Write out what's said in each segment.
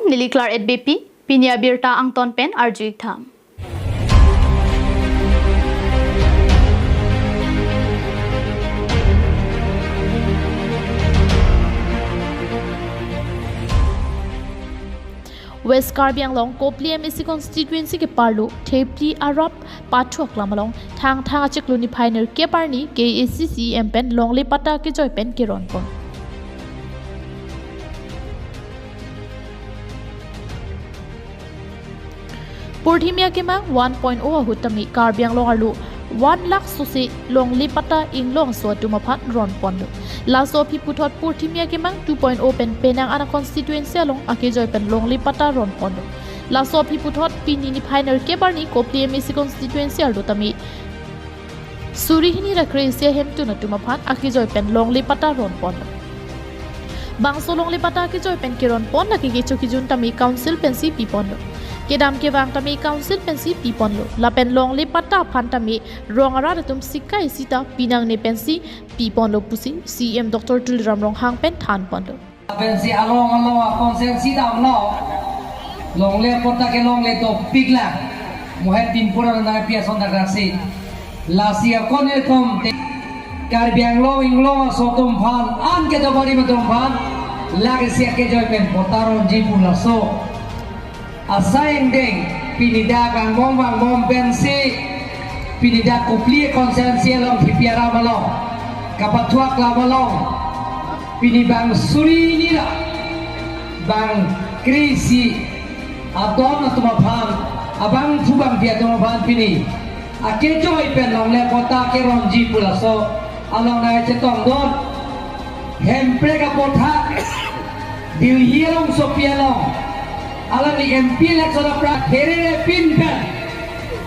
niliklar at BP, pinya birta ang tonpen arjuik tham. West Karbi Anglong Kopli MSC constituency ke parlo Thepli Arab Pathuak Lamalong thang achik luni pioneer ke parni KACC pen longle pata ke joy pen ke ronpon Purthimia ke ma 1.0 hutami Karbi Anglong arlu 1 lakh susi longle pata inglong so tumaphat ronpon Laso pi puthot Purthimia ke mang 2.0 pen penang ana constituency along ake joy pen longle pata ron pondo Laso pi puthot pinini pioneer ke barni Kopli MSC constituency ardo tami Surihini rakresia hemtu na tumaphat ake joy pen longle pata ron pondo Bangso longle pata ake joy pen ke ron pon laki ke choki jun tami council pen si pi pondo Kedam ke bang tami council pensi pipon lo lapen long le pata phan tami rongara tum sikai sita pinang ne pensi pipon lo pusi CM Dr. Tuliram Rong hang pen than pon lo pensi along konsen sita no long le pota ke long le to pigla mohet tin pura na pia sonda grasi lasia kone tom Karbiang lo inglong sotum phan an ke to bari matum phan lagi sia ke joy pen potaron jipun la so asayang ding pinida kang mom pensi pinida Kopli konsensi long hipiara malong kapatuak la malong pinibang suri nila bang krisi adon na tumaphan abang tubang dia tumaphan pini akejo ipen long le kota ke ronji pulaso along na chetong don hempre ka potha dihielong sopialong alam ni MP election apra therere pin pen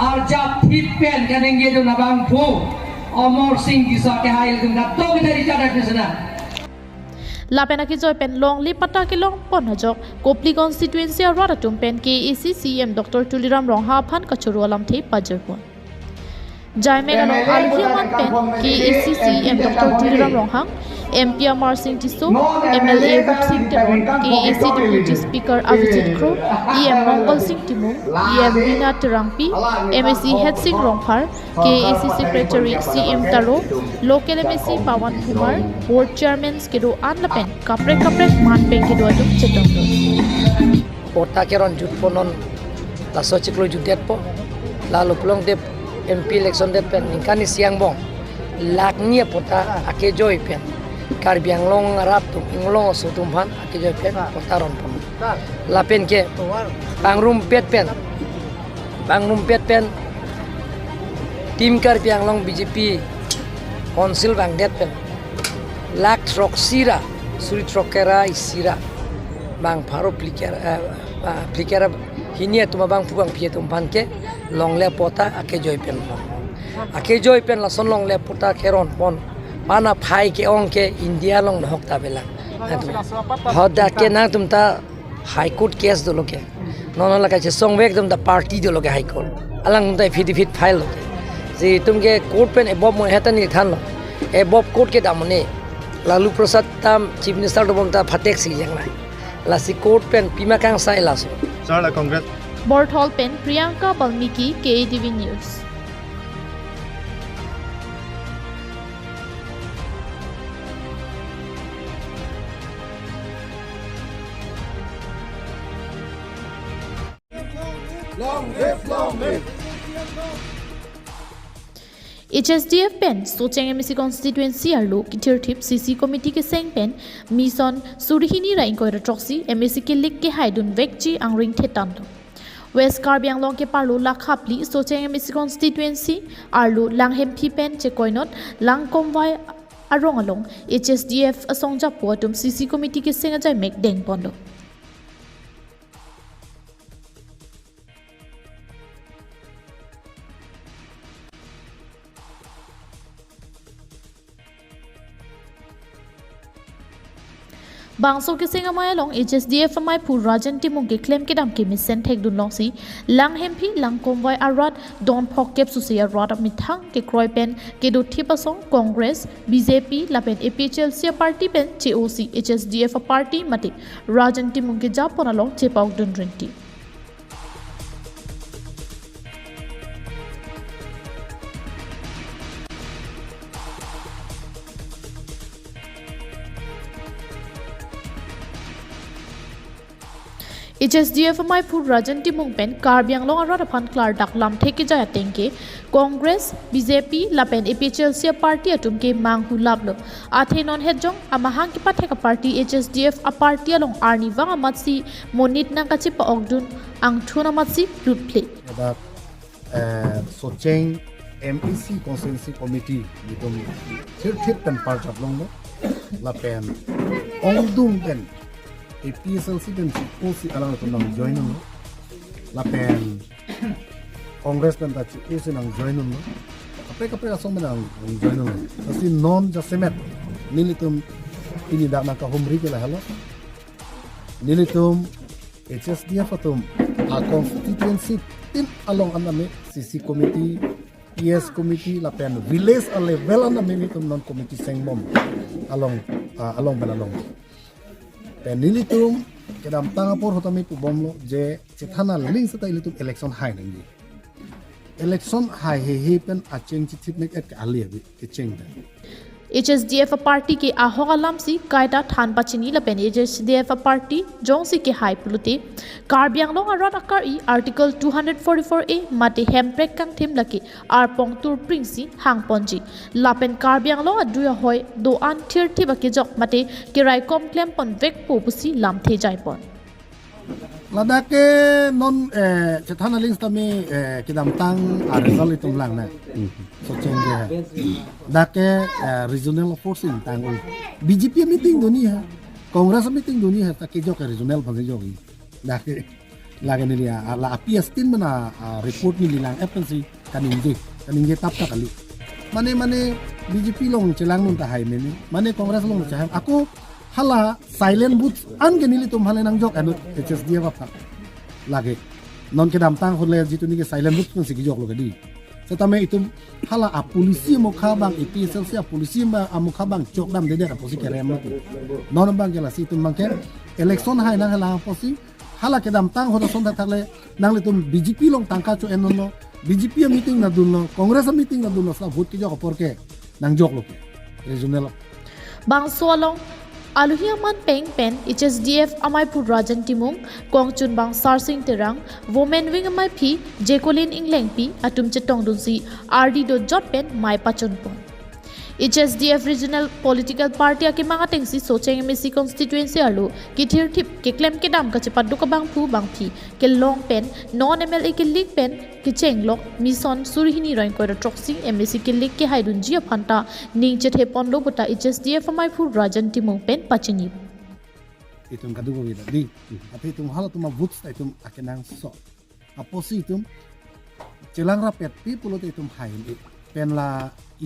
ar jap thip pen kanenge do nabang phu Amor Singh disa ke hail dum na to bidari chada pisna Lapena ki joy pen long li pata ke long pon hajok Kopli constituency arwara tum pen KACC CM Dr. Tuliram Rong ha phan kachuru alam thei pajarpon Jaime along alhiaman pen KACC CM Dr. Tuliram Rong hang MP Amar Singh Tiso, MLA Rup Singh Temon, KAC Deputy Speaker Avijit Kro, EM Mongol Singh Timung, EM Rina Terangpi, MSC Head Singh Rongphar, KAC Secretary CM Taro, Local MSC Pawan Kumar, Board Chairman Skedo Anlapen, Kaprek Man Penkedo Adum Chetomdo. Kota keron jutponon la sochiklo judet po lalu pelong dep MP election dep pen ingkani siang bong laknia pota ake joy pen Karbiang long rap tum inglong sotum phan ake joy pen pota ron pon la pen ke bangrum pet pen tim Karbiang long BJP council bang det pen lak trok sira suri trokera isira bang pharo plikera hinia tuma bang puang pie tum phan ke long le pota ake joy pen la son long le pota keron pon mana phai ke ong ke India long hok ta bela hoda ke na tum ta high court case do loke non la ka che song vek tum ta party do loke high court alang ta fit file loke je tum ke court pen ebob mo heta ni than lo ebob court ke damone lalu prasad tam chief minister do bom ta phatek si jang lai la si court pen pima kang sai la so Sir, congrats. Board Hall pen Priyanka Balmiki, KATV News. Long live. HSDF pen Socheng MSC constituency arlo kitir thip CC committee ke seng pen mission surihini rain ko troxy MSC ke lik ke haidun vekchi angring thetan West Karbi Anglong ke parlo lakhapli Socheng MSC constituency arlo langhem phi pen che koinot langkomwai arong along HSDF asongja potum CC committee ke senga jai mek deng pondo Bangso ke singa maya long HSDF amai pu rajan timung ke claim ke dam ke misen thek dun long si lang hempi lang konvoy arat don phok kep su sia rot mi thang ke kroi pen ke do thipasong Congress BJP lapen APHL sia party pen COC HSDF party mate rajan timung ke japona long chepauk dun renti HSDF amai pu rajan timung pen karbiang long arat aphan klar dak lam theke jaya tengke Congress BJP lapen APHL sia party atum ke mang hu lablo athe non hejong amahang ki patheka party HSDF a party along arni wanga matsi monit nang kachi pa ogdun ang thuna matsi lutple About Socheng MPC Constituency Committee Bitum Third pen part of long la pen Ongdung pen APSLC pen OC alang to nang join no la pen Congress pen ta OC nang join no kapre asong nang join no kasi non jasemet nilitum ini dak na ka humri ke la halo nilitum HSDF atum a constituency tin along aname CC committee PS committee la pen village a level aname nitum non committee sengmom along belalong pen nilitum kedam tangapor hotami pu bomlo je chethana ling sata ilitum election high nangi election high he pen a change chitnek et ali ke change HSDF party ke ahogalam si kaita than pachini lapen HSDF party jongsi ke high pulute karbiang long arat akar I article 244A mate hemprek kang thim laki arpong tur pringsi hang ponji lapen karbiang long aduya hoy do an thir thi bake jok mate kirai kom claim pon vek po pusi lam the jai pon ladake non chethana ling tami kidam tang a result itum lang na so change dake regional forcing tang BJP meeting dunia Congress meeting dunia ta ke jok regional bang jogi dake lagi ni dia la apias tin mana report ni lang FNC kaninge tap ta kali mane BJP long chelang nun ta hai mane Congress long cha aku hala silent booth an genili tum hale nang jok anu HSDF apa lagi non kedam tang hole jitu ni silent booth kun sigi jok lo gadi setame itu hala a polisi mo khabang APSL sia polisi ma amu khabang chok dam de posi kerem non bang gela si tum mangke election hai nang hala posi hala kedam tang hoda sonda takle nang le tum BJP long tangka cho enno BJP meeting na dunno Congress meeting na dunno sa vote ki jok porke nang jok lo regional bang solong Aluhiaman peng pen HSDF amai pu rajan timung kongchun bang sarsing terang women wing amai phi jekolin ingleng pi atum chetong dunsi RD do jot pen mai pachon pon HSDF regional political party ake manga tengsi socheng MSC constituency alu kithir thip ke claim ke dam ka chepat du ka bang phu bang phi ke long pen non MLA ke league pen ke cheng lok mission surhini roin ko troxi MSC ke league ke haidun jia phanta ning che the pon lo bota HSDF amai phu rajan timung pen pachini itum kadu go vida di api tum hala tum boots itum akenang so aposi itum celang rapet people itum hain pen la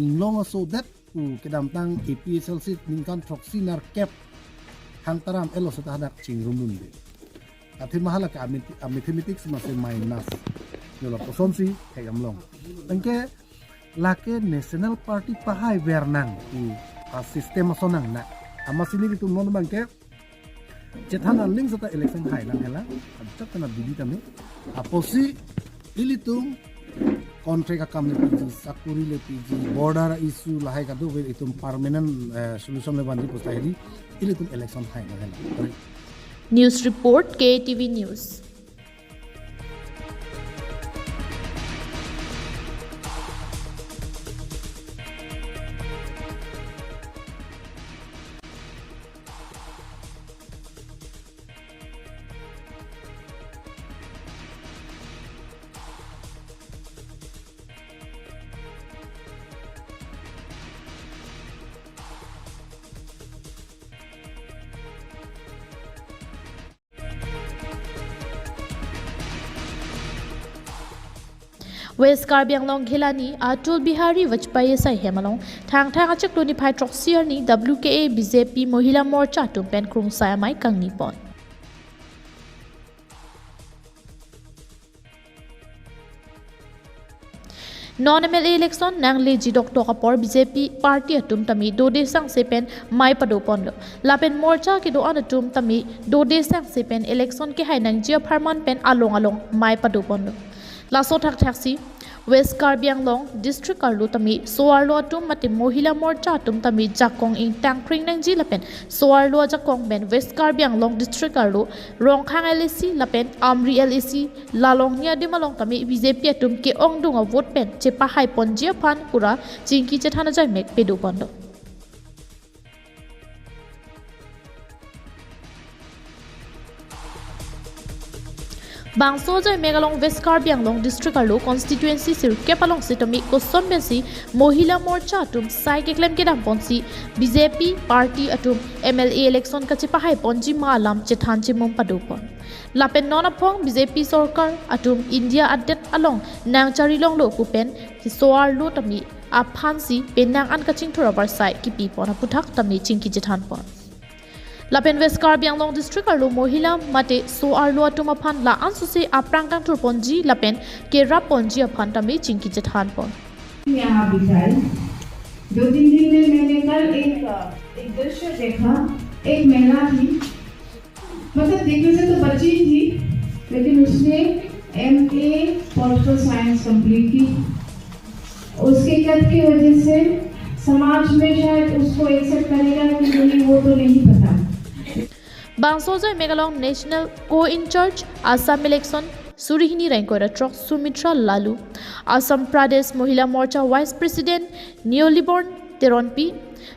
inglong so that kedam tang APSLC ningkan proxy nar cap hantaram elo sota hadak chingrum nundi athi mahala ka mathematics ma se minus yola posonsi kayam long tangke lake national party pahai bernang a system sonang na amasili itu non bangke cethana ling sota election hai nang hela chatna bibi tame aposi ilitum kontrak akam le PG sakuri le PG border issue lahai ka do itum permanent solution le bandi postahili ilitum election hai na hela news report KATV news West Karbi Anglong Khilani Atul Bihari Vajpayee Sai Hemalong Thang Achak Loni Phai Troxier ni WKA BJP Mahila Morcha Tumpen Krung Sayamai Kang Nipon. Non-MLA election nang leji Dr. Kapor BJP party atum tami dode sang sepen mai padopon lapen morcha ke do anatum tami dode sang sepen election ke hai nang jia pharman pen along mai padopon laso thak thaksi West Karbi Anglong district karlu tami soarlo atum mate Mahila Morcha atum tami jakong ing tangkring nang ji lapen soarlo jakong ben West Karbi Anglong district karlu rongkhang LAC lapen amri LAC lalong nia dimalong tami BJP atum ke ongdunga vote pen chepa hai ponjia phan pura chingki chethana jai mek pedu pondo Bangso jai Megalong West Karbi Anglong district arlo constituency sir kepalong sitami koson bensi Mahila Morcha atum sai ke claim ke dam ponsi BJP party atum MLA election ka chipa hai ponji malam chethan chimum padupon lapen nona phong BJP sarkar atum India adet along nang charilong lo pupen ki soar lo tami aphansi penang an kaching thurabar sai ki pi pona puthak tami chingki chethan pon Lapen West Karbi Anglong district arlo Mahila mate so arlo atuma phan la ansuse aprang kang tur ponji lapen ke rap ponji aphan tami chingki chethan pon यहाँ बिछाई 2-3 दिन में मैंने कल एक दृश्य देखा एक महिला थी मतलब देखने से तो बच्ची थी लेकिन उसने MA पॉलिटिकल साइंस कंप्लीट की उसके कद की वजह से समाज में शायद उसको एक्सेप्ट करेगा कि नहीं वो तो नहीं पता Bangsoja Megalong National Co-in-Charge Assam Election Surihini Rankora Trok Sumitra Lalu Assam Pradesh Mahila Morcha Vice President Neoliborn Teronpi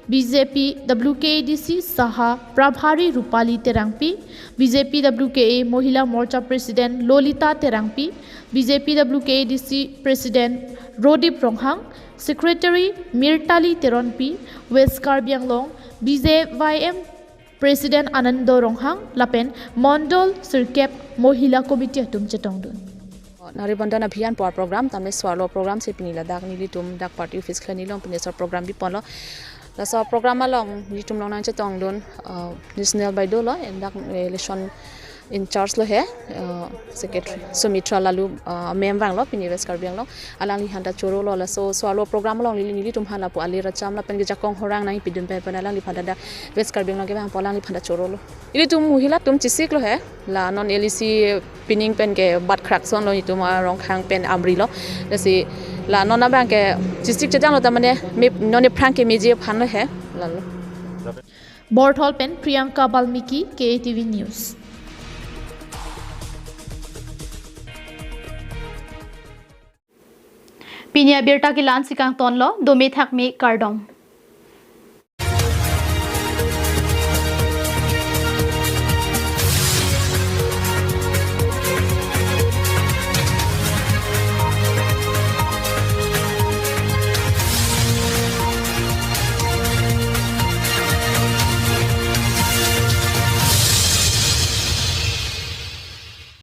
BJP WKADC Saha Prabhari Rupali Terangpi BJP WKA Mahila Morcha President Lolita Terangpi BJP WKADC President Rodip Ronghang Secretary Mirtali Teronpi West Karbi Anglong BJYM President Anando Ronghang lapen Mondol Sirkep Mahila Committee atum chetong dun Naribandan Abhiyan Power Program tamne Swalo Program se pinila dak nili tum dak party office khani long pinesa program bi ponlo la sa program along ni tum long nang chetong dun national by do lo and dak election in charge lo hai secretary Sumitra Lalu mem wang lo pini West Karbi Anglong alang li handa choro lo la so swalo program long li tum hala pu ali racham la pen ge jakong horang nang pidum pe panalang li phada da West Karbi Anglong ge bang polang li phada choro lo ili tum Mahila tum chisik lo hai la non LEC pinning pen ke bat khrak son lo ni tum rong khang pen amri lo dasi la non na bang ke chisik chajang lo tamane me non ne prank ke meje phan lo hai la lo Borthol pen Priyanka Balmiki KATV News Pinya Birta ki lan sikang ton lo domi thak me kardom